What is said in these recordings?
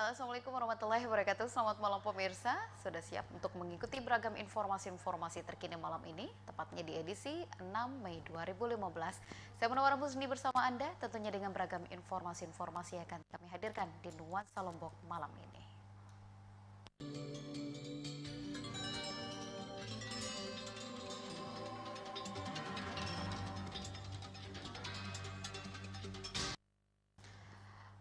Assalamualaikum warahmatullahi wabarakatuh. Selamat malam pemirsa. Sudah siap untuk mengikuti beragam informasi-informasi terkini malam ini, tepatnya di edisi 6 Mei 2015. Saya Munawar Husni bersama Anda, tentunya dengan beragam informasi-informasi yang akan kami hadirkan di Nuansa Lombok malam ini.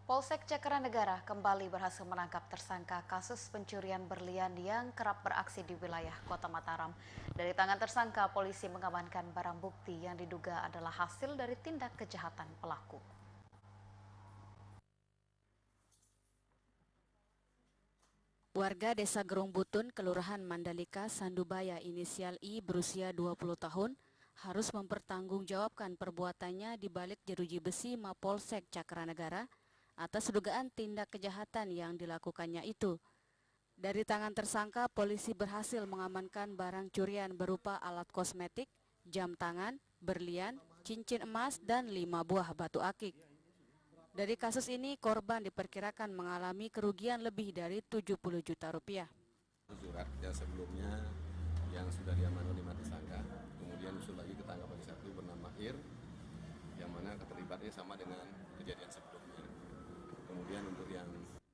Polsek Cakranegara kembali berhasil menangkap tersangka kasus pencurian berlian yang kerap beraksi di wilayah Kota Mataram. Dari tangan tersangka, polisi mengamankan barang bukti yang diduga adalah hasil dari tindak kejahatan pelaku. Warga Desa Gerung Butun, Kelurahan Mandalika, Sandubaya, inisial I, berusia 20 tahun, harus mempertanggungjawabkan perbuatannya di balik jeruji besi Mapolsek Cakranegara atas dugaan tindak kejahatan yang dilakukannya itu. Dari tangan tersangka, polisi berhasil mengamankan barang curian berupa alat kosmetik, jam tangan, berlian, cincin emas, dan 5 buah batu akik. Dari kasus ini, korban diperkirakan mengalami kerugian lebih dari 70 juta rupiah. Surat yang sebelumnya yang sudah diamankan 5 tersangka, kemudian usul lagi ketangkap lagi satu bernama Ir, yang mana keterlibatannya sama dengan kejadian sebelumnya. Kemudian untuk yang kedua lagi.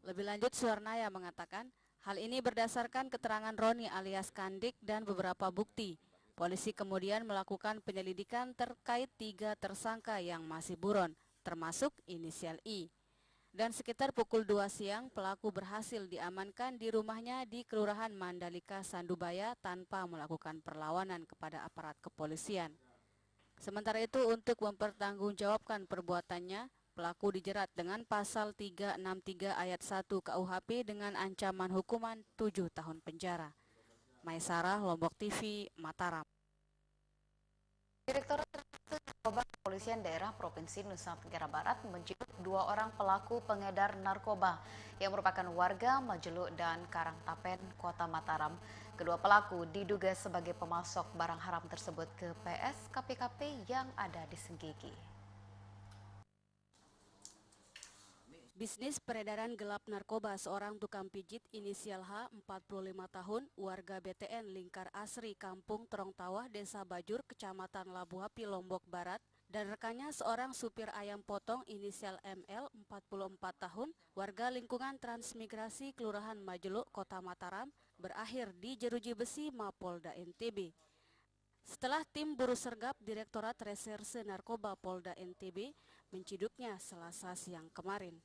Lebih lanjut, Suarnaya mengatakan, hal ini berdasarkan keterangan Roni alias Kandik dan beberapa bukti. Polisi kemudian melakukan penyelidikan terkait 3 tersangka yang masih buron, termasuk inisial I. Dan sekitar pukul 2 siang, pelaku berhasil diamankan di rumahnya di Kelurahan Mandalika, Sandubaya tanpa melakukan perlawanan kepada aparat kepolisian. Sementara itu, untuk mempertanggungjawabkan perbuatannya, pelaku dijerat dengan pasal 363 ayat 1 KUHP dengan ancaman hukuman 7 tahun penjara. Maisarah, Lombok TV, Mataram. Direktorat Narkoba Kepolisian Daerah Provinsi Nusa Tenggara Barat menciduk 2 orang pelaku pengedar narkoba yang merupakan warga Majeluk dan Karangtapen, Kota Mataram. Kedua pelaku diduga sebagai pemasok barang haram tersebut ke PS KPKP yang ada di Senggigi. Bisnis peredaran gelap narkoba seorang tukang pijit inisial H, 45 tahun, warga BTN Lingkar Asri, Kampung Terongtawah, Desa Bajur, Kecamatan Labuhapi, Lombok Barat, dan rekannya seorang supir ayam potong inisial ML, 44 tahun, warga lingkungan Transmigrasi Kelurahan Majeluk, Kota Mataram, berakhir di jeruji besi Mapolda NTB. Setelah tim buru sergap Direktorat Reserse Narkoba Polda NTB menciduknya Selasa siang kemarin.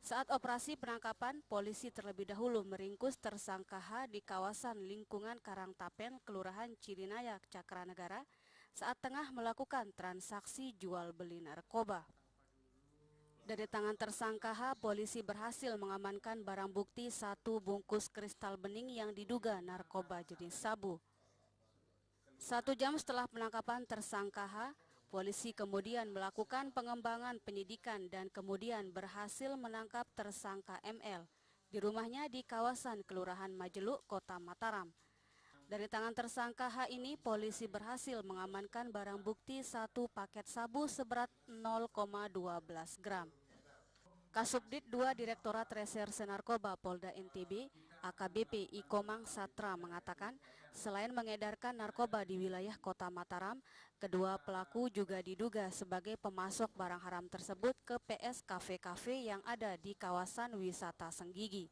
Saat operasi penangkapan, polisi terlebih dahulu meringkus tersangka H di kawasan lingkungan Karangtapen, Kelurahan Cirinaya, Cakranegara, saat tengah melakukan transaksi jual beli narkoba. Dari tangan tersangka H, polisi berhasil mengamankan barang bukti 1 bungkus kristal bening yang diduga narkoba jenis sabu. 1 jam setelah penangkapan tersangka H, polisi kemudian melakukan pengembangan penyidikan dan kemudian berhasil menangkap tersangka ML di rumahnya di kawasan Kelurahan Majeluk, Kota Mataram. Dari tangan tersangka H ini, polisi berhasil mengamankan barang bukti 1 paket sabu seberat 0,12 gram. Kasubdit 2 Direktorat Reserse Narkoba Polda NTB, AKBP Ikomang Satra mengatakan, selain mengedarkan narkoba di wilayah Kota Mataram, kedua pelaku juga diduga sebagai pemasok barang haram tersebut ke PS kafe-kafe yang ada di kawasan wisata Senggigi.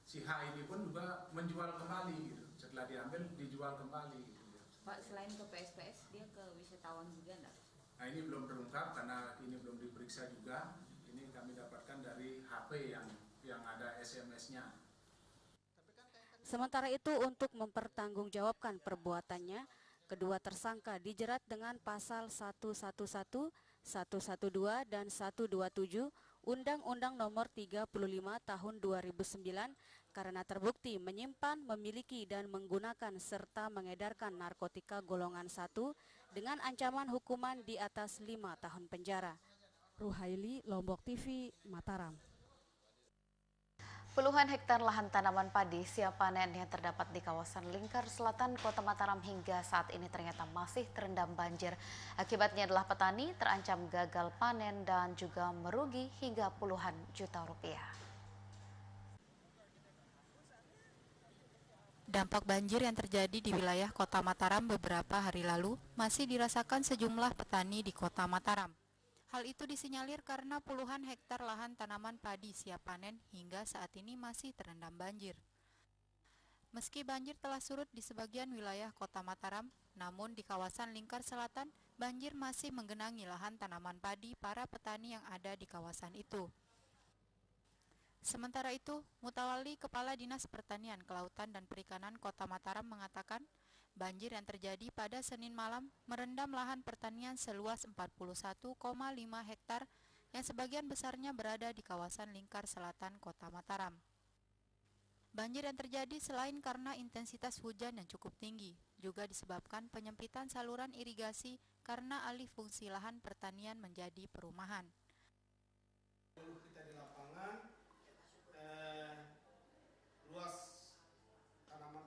Si H ini pun juga menjual kembali gitu. Setelah diambil dijual kembali gitu. Pak, selain ke PS dia ke wisatawan juga enggak? Nah, ini belum terungkap karena ini belum diperiksa juga. Ini kami dapatkan dari HP yang ada SMS-nya. Sementara itu, untuk mempertanggungjawabkan perbuatannya, kedua tersangka dijerat dengan pasal 111, 112, dan 127 Undang-Undang Nomor 35 Tahun 2009 karena terbukti menyimpan, memiliki dan menggunakan serta mengedarkan narkotika golongan 1 dengan ancaman hukuman di atas 5 tahun penjara. Ruhaili, Lombok TV, Mataram. Puluhan hektar lahan tanaman padi siap panen yang terdapat di kawasan Lingkar Selatan Kota Mataram hingga saat ini ternyata masih terendam banjir. Akibatnya adalah petani terancam gagal panen dan juga merugi hingga puluhan juta rupiah. Dampak banjir yang terjadi di wilayah Kota Mataram beberapa hari lalu masih dirasakan sejumlah petani di Kota Mataram. Hal itu disinyalir karena puluhan hektar lahan tanaman padi siap panen hingga saat ini masih terendam banjir. Meski banjir telah surut di sebagian wilayah Kota Mataram, namun di kawasan Lingkar Selatan, banjir masih menggenangi lahan tanaman padi para petani yang ada di kawasan itu. Sementara itu, Mutawalli Kepala Dinas Pertanian, Kelautan dan Perikanan Kota Mataram mengatakan, banjir yang terjadi pada Senin malam merendam lahan pertanian seluas 41,5 hektar yang sebagian besarnya berada di kawasan Lingkar Selatan Kota Mataram. Banjir yang terjadi selain karena intensitas hujan yang cukup tinggi, juga disebabkan penyempitan saluran irigasi karena alih fungsi lahan pertanian menjadi perumahan. Kita di lapangan, luas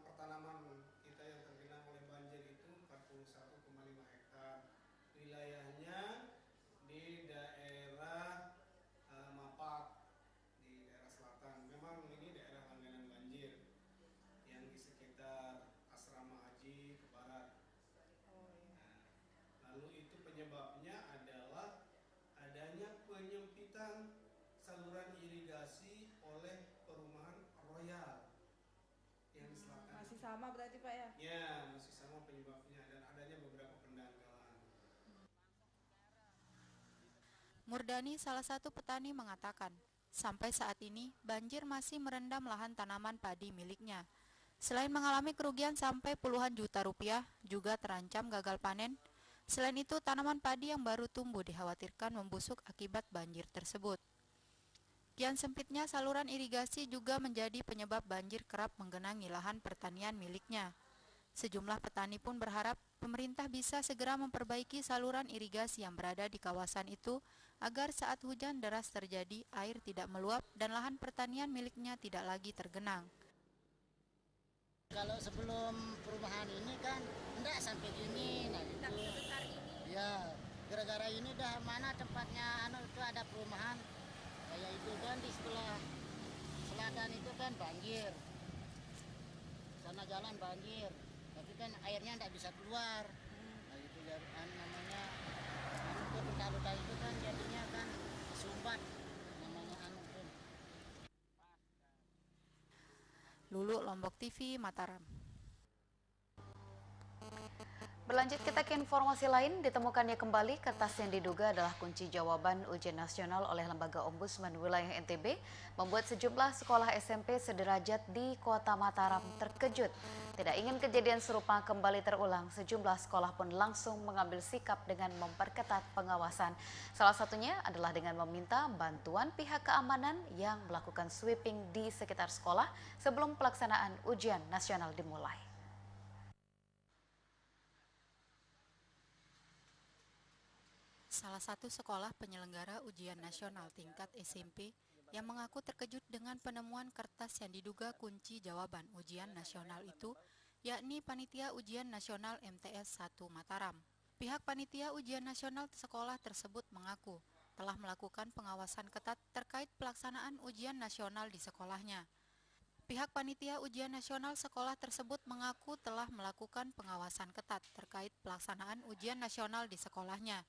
pertanaman kita yang tergenang oleh banjir itu 41,5 hektar. Wilayahnya di daerah Mapak, di daerah selatan. Memang ini daerah langganan banjir yang di sekitar asrama haji ke barat. Lalu itu penyebabnya adalah adanya penyempitan saluran irigasi oleh perumahan Royal yang di selatan. Masih sama berarti Pak ya? Ya, masih sama penyebabnya dan adanya beberapa pendangkalan. Murdani, salah satu petani, mengatakan, sampai saat ini banjir masih merendam lahan tanaman padi miliknya. Selain mengalami kerugian sampai puluhan juta rupiah, juga terancam gagal panen. Selain itu, tanaman padi yang baru tumbuh dikhawatirkan membusuk akibat banjir tersebut. Kian sempitnya saluran irigasi juga menjadi penyebab banjir kerap menggenangi lahan pertanian miliknya. Sejumlah petani pun berharap pemerintah bisa segera memperbaiki saluran irigasi yang berada di kawasan itu agar saat hujan deras terjadi air tidak meluap dan lahan pertanian miliknya tidak lagi tergenang. Kalau sebelum perumahan ini kan enggak sampai gini, nah itu. Ya, gara-gara ini dah mana tempatnya itu ada perumahan. Kayak itu kan di sebelah selatan itu kan banjir, sana jalan banjir, tapi kan airnya tidak bisa keluar. Nah itu namanya itu luka-luka itu kan jadinya kan sumbat namanya itu. Lulu, Lombok TV, Mataram. Berlanjut kita ke informasi lain, ditemukannya kembali kertas yang diduga adalah kunci jawaban ujian nasional oleh Lembaga Ombudsman Wilayah NTB membuat sejumlah sekolah SMP sederajat di Kota Mataram terkejut. Tidak ingin kejadian serupa kembali terulang, sejumlah sekolah pun langsung mengambil sikap dengan memperketat pengawasan. Salah satunya adalah dengan meminta bantuan pihak keamanan yang melakukan sweeping di sekitar sekolah sebelum pelaksanaan ujian nasional dimulai. Salah satu sekolah penyelenggara ujian nasional tingkat SMP yang mengaku terkejut dengan penemuan kertas yang diduga kunci jawaban ujian nasional itu, yakni Panitia Ujian Nasional MTS 1 Mataram. Pihak Panitia Ujian Nasional sekolah tersebut mengaku telah melakukan pengawasan ketat terkait pelaksanaan ujian nasional di sekolahnya. Pihak Panitia Ujian Nasional sekolah tersebut mengaku telah melakukan pengawasan ketat terkait pelaksanaan ujian nasional di sekolahnya.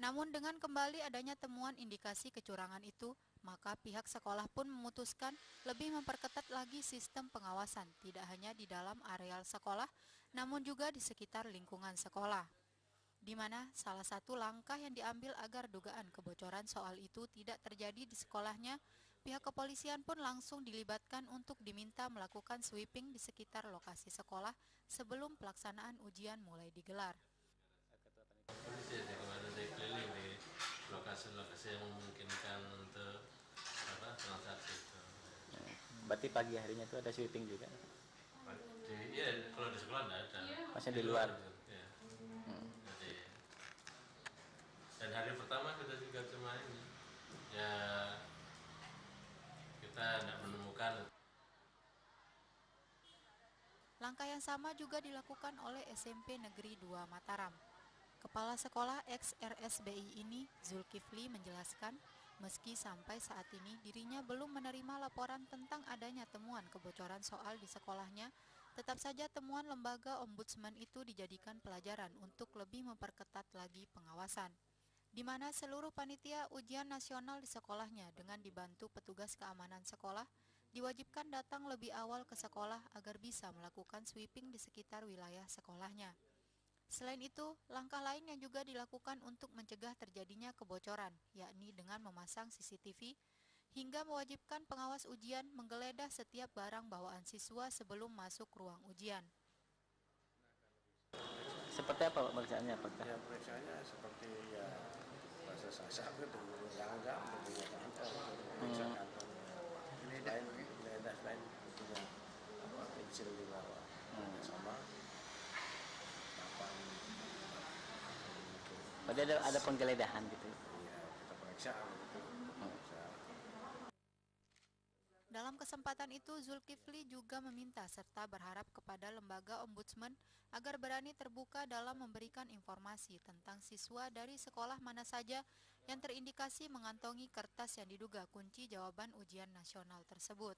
Namun dengan kembali adanya temuan indikasi kecurangan itu, maka pihak sekolah pun memutuskan lebih memperketat lagi sistem pengawasan, tidak hanya di dalam areal sekolah, namun juga di sekitar lingkungan sekolah. Di mana salah satu langkah yang diambil agar dugaan kebocoran soal itu tidak terjadi di sekolahnya, pihak kepolisian pun langsung dilibatkan untuk diminta melakukan sweeping di sekitar lokasi sekolah sebelum pelaksanaan ujian mulai digelar. Polisi kalau ada dari keliling di lokasi-lokasi yang memungkinkan untuk transaksi itu. Berarti pagi harinya itu ada syuting juga? Iya, kalau di sekolah nggak ada. Maksudnya di luar? Ya. Jadi, dan hari pertama kita juga cuma ini, ya kita tidak menemukan. Langkah yang sama juga dilakukan oleh SMP Negeri 2 Mataram. Kepala Sekolah ex-RSBI ini, Zulkifli, menjelaskan, meski sampai saat ini dirinya belum menerima laporan tentang adanya temuan kebocoran soal di sekolahnya, tetap saja temuan lembaga ombudsman itu dijadikan pelajaran untuk lebih memperketat lagi pengawasan, di mana seluruh panitia ujian nasional di sekolahnya dengan dibantu petugas keamanan sekolah diwajibkan datang lebih awal ke sekolah agar bisa melakukan sweeping di sekitar wilayah sekolahnya. Selain itu, langkah lain yang juga dilakukan untuk mencegah terjadinya kebocoran, yakni dengan memasang CCTV, hingga mewajibkan pengawas ujian menggeledah setiap barang bawaan siswa sebelum masuk ruang ujian. Seperti apa Pak pemeriksaannya? Apakah? Ya, pemeriksaannya seperti ya bahasa sasar gitu, enggak, periksa kantor. Geledah lain punya apa pensil di bawah. Sama Berarti ada penggeledahan gitu. Iya, kita periksa gitu. Dalam kesempatan itu, Zulkifli juga meminta serta berharap kepada lembaga ombudsman agar berani terbuka dalam memberikan informasi tentang siswa dari sekolah mana saja yang terindikasi mengantongi kertas yang diduga kunci jawaban ujian nasional tersebut.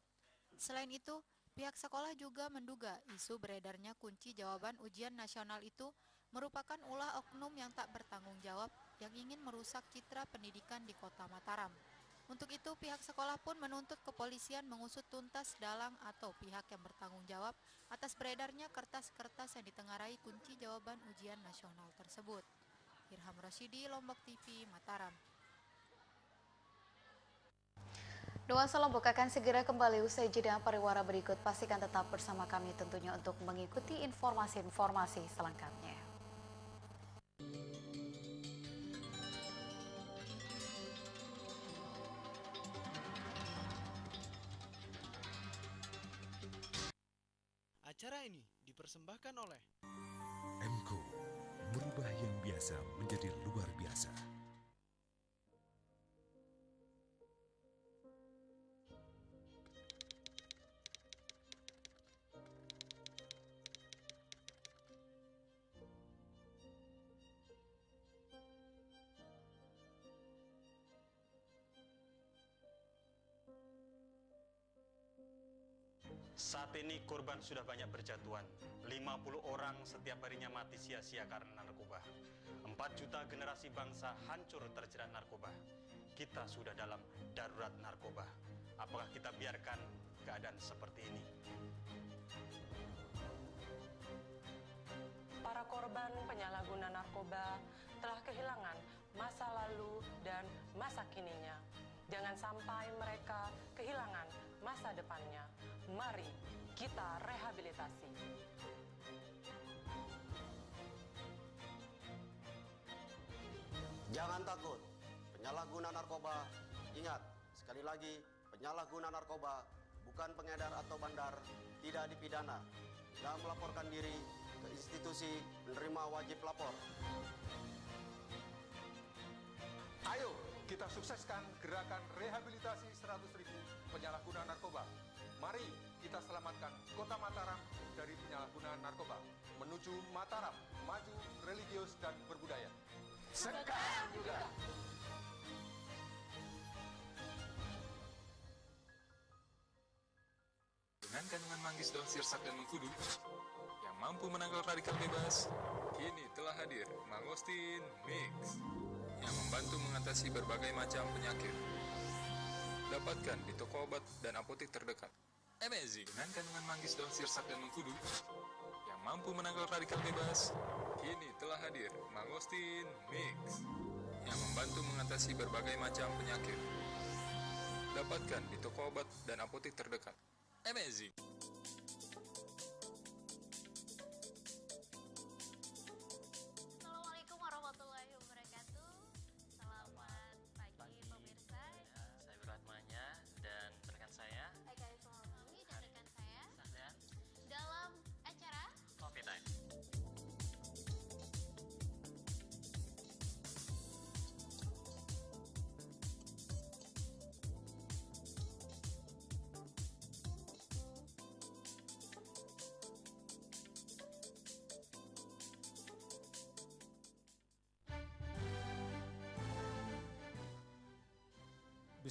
Selain itu, pihak sekolah juga menduga isu beredarnya kunci jawaban ujian nasional itu merupakan ulah oknum yang tak bertanggung jawab yang ingin merusak citra pendidikan di Kota Mataram. Untuk itu, pihak sekolah pun menuntut kepolisian mengusut tuntas dalang atau pihak yang bertanggung jawab atas beredarnya kertas-kertas yang ditengarai kunci jawaban ujian nasional tersebut. Irham Rasyidi, Lombok TV, Mataram. Nuansa Lombok akan segera kembali usai jeda pariwara berikut. Pastikan tetap bersama kami tentunya untuk mengikuti informasi-informasi selengkapnya. Acara ini dipersembahkan oleh MCO, merubah yang biasa menjadi luar biasa. Saat ini korban sudah banyak berjatuhan. 50 orang setiap harinya mati sia-sia karena narkoba. 4 juta generasi bangsa hancur terjerat narkoba. Kita sudah dalam darurat narkoba. Apakah kita biarkan keadaan seperti ini? Para korban penyalahguna narkoba telah kehilangan masa lalu dan masa kininya. Jangan sampai mereka kehilangan masa depannya. Mari kita rehabilitasi. Jangan takut, penyalahguna narkoba. Ingat, sekali lagi, penyalahguna narkoba bukan pengedar atau bandar, tidak dipidana. Dan melaporkan diri ke institusi penerima wajib lapor. Ayo kita sukseskan gerakan rehabilitasi 100.000 penyalahguna narkoba. Mari kita selamatkan Kota Mataram dari penyalahgunaan narkoba menuju Mataram maju, religius dan berbudaya. Sekarang juga. Dengan kandungan manggis daun sirsak dan mengkudu yang mampu menangkal radikal bebas, kini telah hadir Mangosteen Mix yang membantu mengatasi berbagai macam penyakit. Dapatkan di toko obat dan apotek terdekat. Amazing! Dengan kandungan manggis daun sirsak dan mengkudu yang mampu menangkal radikal bebas, kini telah hadir Mangosteen Mix yang membantu mengatasi berbagai macam penyakit. Dapatkan di toko obat dan apotek terdekat. Amazing! Assalamualaikum warahmatullahi wabarakatuh. Selamat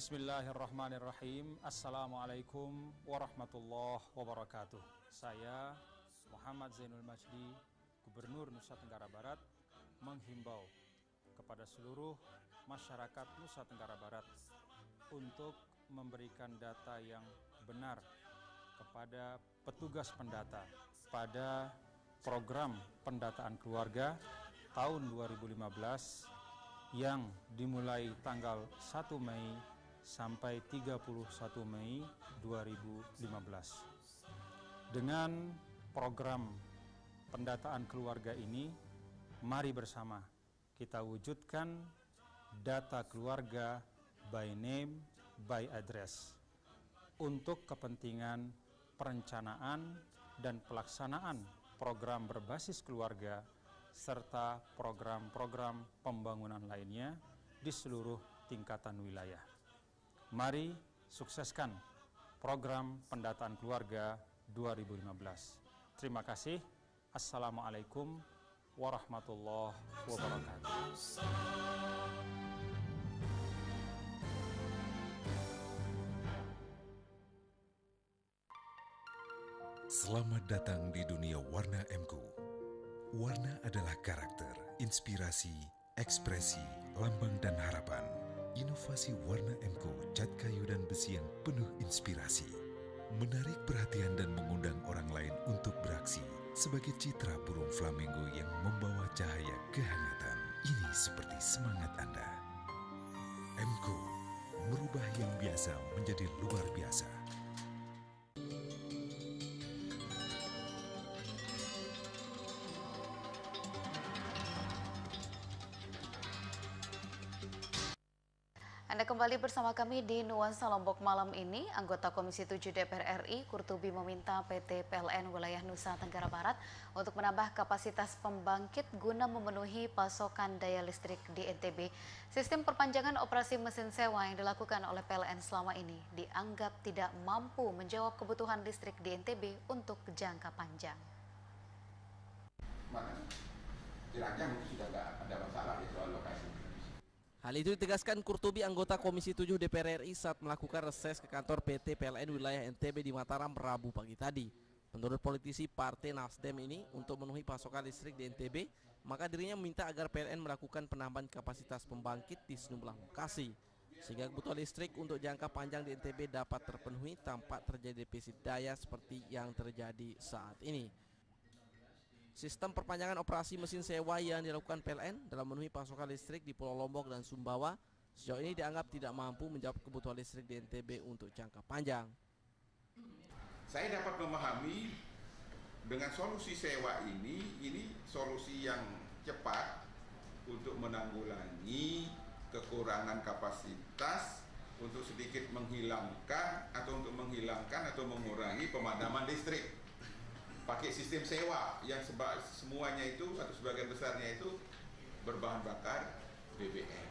Bismillahirrahmanirrahim. Assalamualaikum warahmatullahi wabarakatuh. Saya Muhammad Zainul Majdi, Gubernur Nusa Tenggara Barat, menghimbau kepada seluruh masyarakat Nusa Tenggara Barat untuk memberikan data yang benar kepada petugas pendata pada program pendataan keluarga tahun 2015 yang dimulai tanggal 1 Mei sampai 31 Mei 2015. Dengan program pendataan keluarga ini, mari bersama kita wujudkan data keluarga by name, by address untuk kepentingan perencanaan dan pelaksanaan program berbasis keluarga serta program-program pembangunan lainnya di seluruh tingkatan wilayah. Mari sukseskan program pendataan keluarga 2015. Terima kasih. Assalamualaikum warahmatullahi wabarakatuh. Selamat datang di dunia warna MQ. Warna adalah karakter, inspirasi, ekspresi, lambang dan harapan. Inovasi warna MQ cat kayu dan besi yang penuh inspirasi, menarik perhatian dan mengundang orang lain untuk beraksi sebagai citra burung flamingo yang membawa cahaya kehangatan. Ini seperti semangat Anda. MQ merubah yang biasa menjadi luar biasa. Anda kembali bersama kami di Nuansa Lombok malam ini. Anggota Komisi 7 DPR RI, Kurtubi meminta PT PLN Wilayah Nusa Tenggara Barat untuk menambah kapasitas pembangkit guna memenuhi pasokan daya listrik di NTB. Sistem perpanjangan operasi mesin sewa yang dilakukan oleh PLN selama ini dianggap tidak mampu menjawab kebutuhan listrik di NTB untuk jangka panjang. Makanya Cilacap sudah tidak ada masalah di soal lokasi. Hal itu ditegaskan Kurtubi, anggota Komisi 7 DPR RI saat melakukan reses ke kantor PT PLN wilayah NTB di Mataram Rabu pagi tadi. Menurut politisi Partai Nasdem ini, untuk memenuhi pasokan listrik di NTB, maka dirinya meminta agar PLN melakukan penambahan kapasitas pembangkit di sejumlah lokasi, sehingga kebutuhan listrik untuk jangka panjang di NTB dapat terpenuhi tanpa terjadi defisit daya seperti yang terjadi saat ini. Sistem perpanjangan operasi mesin sewa yang dilakukan PLN dalam memenuhi pasokan listrik di Pulau Lombok dan Sumbawa sejauh ini dianggap tidak mampu menjawab kebutuhan listrik di NTB untuk jangka panjang. Saya dapat memahami dengan solusi sewa ini solusi yang cepat untuk menanggulangi kekurangan kapasitas, untuk sedikit menghilangkan atau mengurangi pemadaman listrik. Pakai sistem sewa yang semuanya itu atau sebagian besarnya itu berbahan bakar BBM.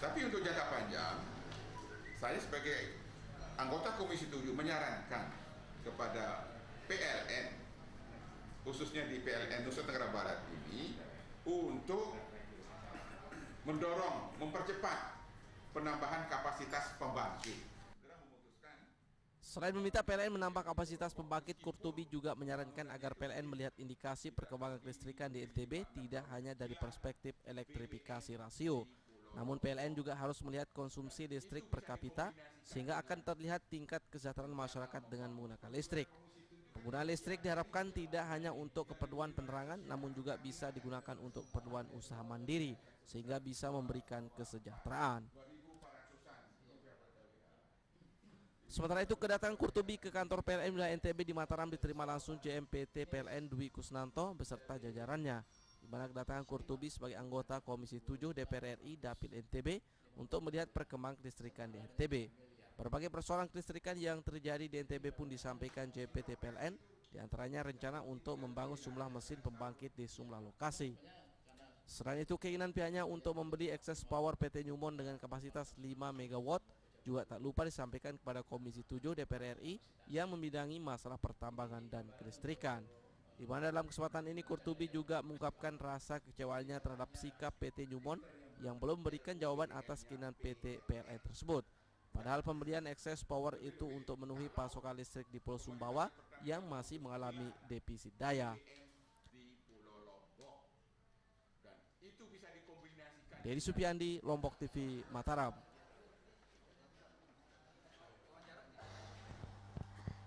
Tapi untuk jangka panjang, saya sebagai anggota Komisi 7 menyarankan kepada PLN, khususnya di PLN Nusa Tenggara Barat ini, untuk mendorong, mempercepat penambahan kapasitas pembangkit. Selain meminta PLN menambah kapasitas pembangkit, Kurtubi juga menyarankan agar PLN melihat indikasi perkembangan kelistrikan di NTB tidak hanya dari perspektif elektrifikasi rasio, namun PLN juga harus melihat konsumsi listrik per kapita sehingga akan terlihat tingkat kesejahteraan masyarakat dengan menggunakan listrik. Penggunaan listrik diharapkan tidak hanya untuk keperluan penerangan, namun juga bisa digunakan untuk keperluan usaha mandiri sehingga bisa memberikan kesejahteraan. Sementara itu, kedatangan Kurtubi ke kantor PLN wilayah NTB di Mataram diterima langsung JMPT PLN Dwi Kusnanto beserta jajarannya, di mana kedatangan Kurtubi sebagai anggota Komisi 7 DPR RI Dapil NTB untuk melihat perkembangan kelistrikan di NTB. Berbagai persoalan kelistrikan yang terjadi di NTB pun disampaikan JMPT PLN, diantaranya rencana untuk membangun sejumlah mesin pembangkit di sejumlah lokasi. Selain itu, keinginan pihaknya untuk membeli excess power PT Newmont dengan kapasitas 5 MW juga tak lupa disampaikan kepada Komisi 7 DPR RI yang membidangi masalah pertambangan dan kelistrikan. Di mana dalam kesempatan ini Kurtubi juga mengungkapkan rasa kecewaannya terhadap sikap PT Newmont yang belum memberikan jawaban atas keinginan PT PLN tersebut. Padahal pembelian excess power itu untuk memenuhi pasokan listrik di Pulau Sumbawa yang masih mengalami defisit daya. Dedi Supiandi, Lombok TV, Mataram.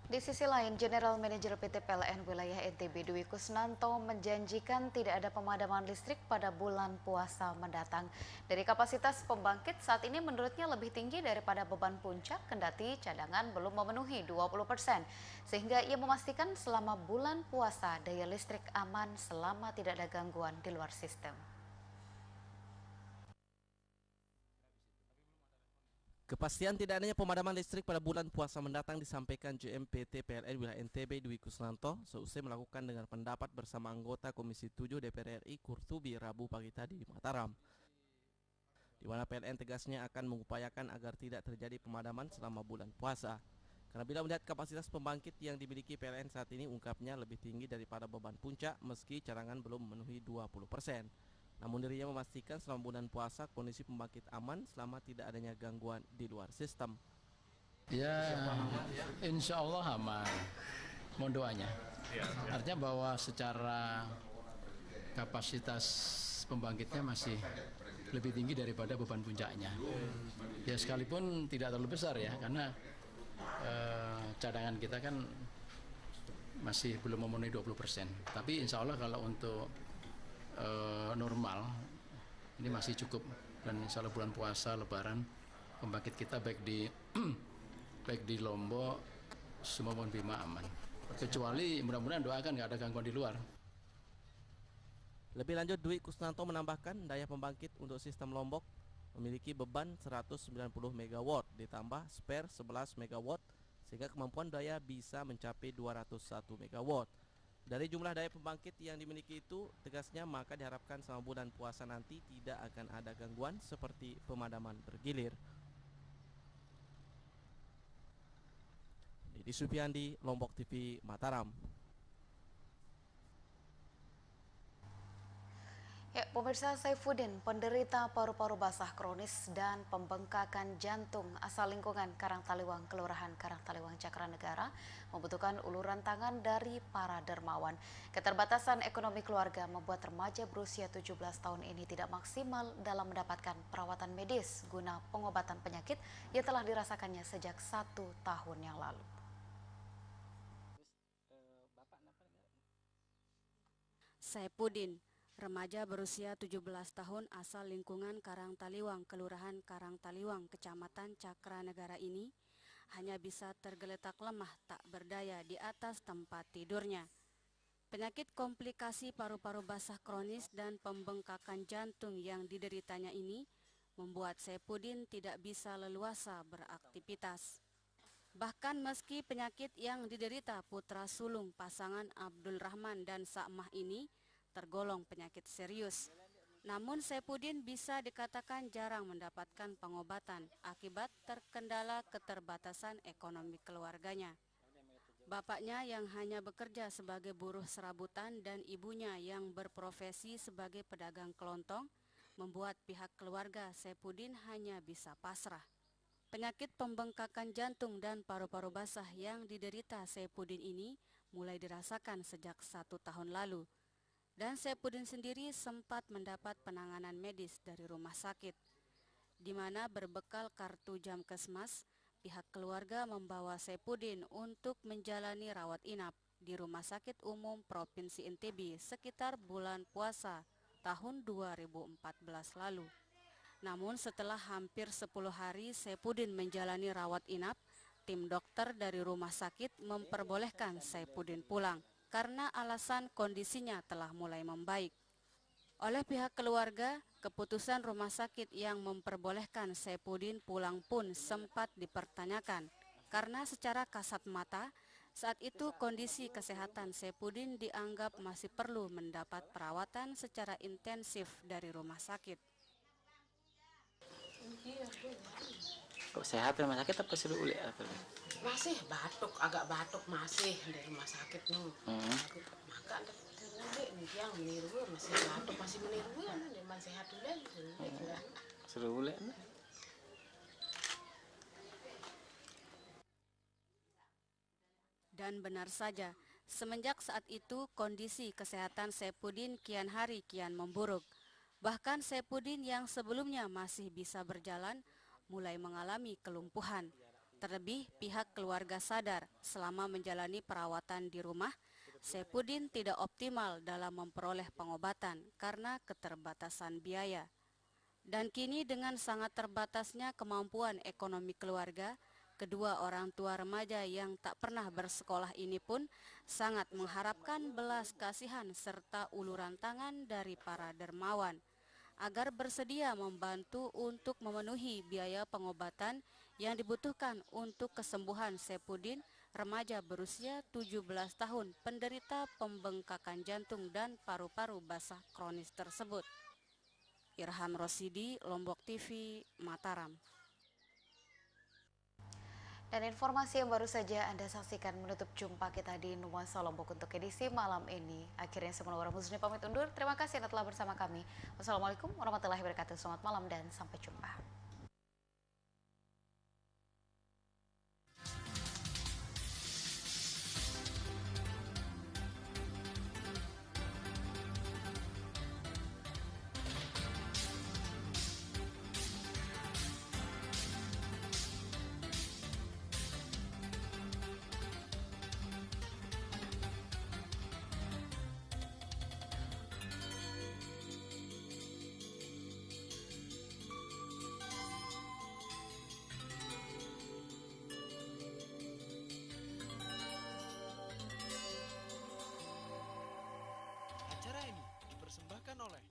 Di sisi lain, General Manager PT PLN Wilayah NTB Dwi Kusnanto menjanjikan tidak ada pemadaman listrik pada bulan puasa mendatang. Dari kapasitas pembangkit saat ini menurutnya lebih tinggi daripada beban puncak, kendati cadangan belum memenuhi 20%. Sehingga ia memastikan selama bulan puasa daya listrik aman selama tidak ada gangguan di luar sistem. Kepastian tidak adanya pemadaman listrik pada bulan puasa mendatang disampaikan JMPT PLN Wilayah NTB Dwi Kusnanto seusai melakukan dengar pendapat bersama anggota Komisi 7 DPR RI Kurtubi Rabu pagi tadi di Mataram. Di mana PLN tegasnya akan mengupayakan agar tidak terjadi pemadaman selama bulan puasa. Karena bila melihat kapasitas pembangkit yang dimiliki PLN saat ini, ungkapnya lebih tinggi daripada beban puncak meski cadangan belum memenuhi 20%. Namun dirinya memastikan selama bulan puasa kondisi pembangkit aman selama tidak adanya gangguan di luar sistem. Ya, insya Allah aman. Mohon doanya. Artinya bahwa secara kapasitas pembangkitnya masih lebih tinggi daripada beban puncaknya. Ya sekalipun tidak terlalu besar ya, karena cadangan kita kan masih belum memenuhi 20%. Tapi insya Allah kalau untuk normal ini masih cukup, dan insya Allah bulan puasa lebaran pembangkit kita baik di Lombok semua maupun Bima aman, kecuali mudah-mudahan doakan nggak ada gangguan di luar. Lebih lanjut, Dwi Kusnanto menambahkan daya pembangkit untuk sistem Lombok memiliki beban 190 MW ditambah spare 11 MW sehingga kemampuan daya bisa mencapai 201 MW. Dari jumlah daya pembangkit yang dimiliki itu, tegasnya maka diharapkan selama bulan puasa nanti tidak akan ada gangguan seperti pemadaman bergilir. Dedi Supiandi, Lombok TV, Mataram. Ya, pemirsa, Saifuddin, penderita paru-paru basah kronis dan pembengkakan jantung asal lingkungan Karangtaliwang, Kelurahan Karangtaliwang, Cakranegara, membutuhkan uluran tangan dari para dermawan. Keterbatasan ekonomi keluarga membuat remaja berusia 17 tahun ini tidak maksimal dalam mendapatkan perawatan medis guna pengobatan penyakit yang telah dirasakannya sejak 1 tahun yang lalu. Saifuddin, remaja berusia 17 tahun asal lingkungan Karangtaliwang, Kelurahan Karangtaliwang, Kecamatan Cakranegara ini hanya bisa tergeletak lemah tak berdaya di atas tempat tidurnya. Penyakit komplikasi paru-paru basah kronis dan pembengkakan jantung yang dideritanya ini membuat Saifuddin tidak bisa leluasa beraktivitas. Bahkan meski penyakit yang diderita putra sulung pasangan Abdul Rahman dan Sakmah ini tergolong penyakit serius, namun Saifuddin bisa dikatakan jarang mendapatkan pengobatan akibat terkendala keterbatasan ekonomi keluarganya. Bapaknya yang hanya bekerja sebagai buruh serabutan dan ibunya yang berprofesi sebagai pedagang kelontong membuat pihak keluarga Saifuddin hanya bisa pasrah. Penyakit pembengkakan jantung dan paru-paru basah yang diderita Saifuddin ini mulai dirasakan sejak 1 tahun lalu. Dan Saifuddin sendiri sempat mendapat penanganan medis dari rumah sakit, di mana berbekal kartu Jamkesmas, pihak keluarga membawa Saifuddin untuk menjalani rawat inap di Rumah Sakit Umum Provinsi NTB sekitar bulan puasa tahun 2014 lalu. Namun setelah hampir 10 hari Saifuddin menjalani rawat inap, tim dokter dari rumah sakit memperbolehkan Saifuddin pulang karena alasan kondisinya telah mulai membaik. Oleh pihak keluarga, keputusan rumah sakit yang memperbolehkan Saifuddin pulang pun sempat dipertanyakan karena secara kasat mata saat itu kondisi kesehatan Saifuddin dianggap masih perlu mendapat perawatan secara intensif dari rumah sakit. Kok sehat rumah sakit apa sudah ulik? Masih batuk, agak batuk masih di rumah sakit nih. Maka terulik nih yang meniru masih batuk masih meniru ya nih masih sehat udah gitu. Sudah ulik nih. Dan benar saja, semenjak saat itu kondisi kesehatan Saifuddin kian hari kian memburuk. Bahkan Saifuddin yang sebelumnya masih bisa berjalan, mulai mengalami kelumpuhan. Terlebih pihak keluarga sadar selama menjalani perawatan di rumah, Saifuddin tidak optimal dalam memperoleh pengobatan karena keterbatasan biaya. Dan kini dengan sangat terbatasnya kemampuan ekonomi keluarga, kedua orang tua remaja yang tak pernah bersekolah ini pun sangat mengharapkan belas kasihan serta uluran tangan dari para dermawan agar bersedia membantu untuk memenuhi biaya pengobatan yang dibutuhkan untuk kesembuhan Saifuddin, remaja berusia 17 tahun penderita pembengkakan jantung dan paru-paru basah kronis tersebut. Irham Rosidi, Lombok TV, Mataram. Dan informasi yang baru saja Anda saksikan menutup jumpa kita di Nuansa Lombok untuk edisi malam ini. Akhirnya saya Munawwarah Musni pamit undur. Terima kasih Anda telah bersama kami. Wassalamualaikum warahmatullahi wabarakatuh. Selamat malam dan sampai jumpa. Acara ini dipersembahkan oleh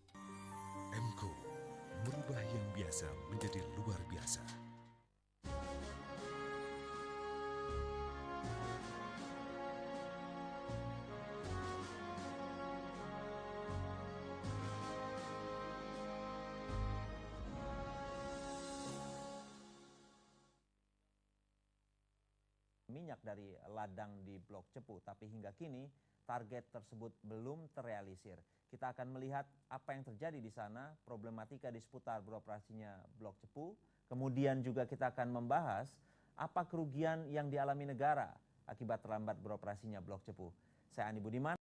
MCO, merubah yang biasa menjadi luar biasa. Minyak dari ladang di Blok Cepu, tapi hingga kini target tersebut belum terrealisir. Kita akan melihat apa yang terjadi di sana, problematika di seputar beroperasinya Blok Cepu. Kemudian juga kita akan membahas apa kerugian yang dialami negara akibat terlambat beroperasinya Blok Cepu. Saya Ani Budiman.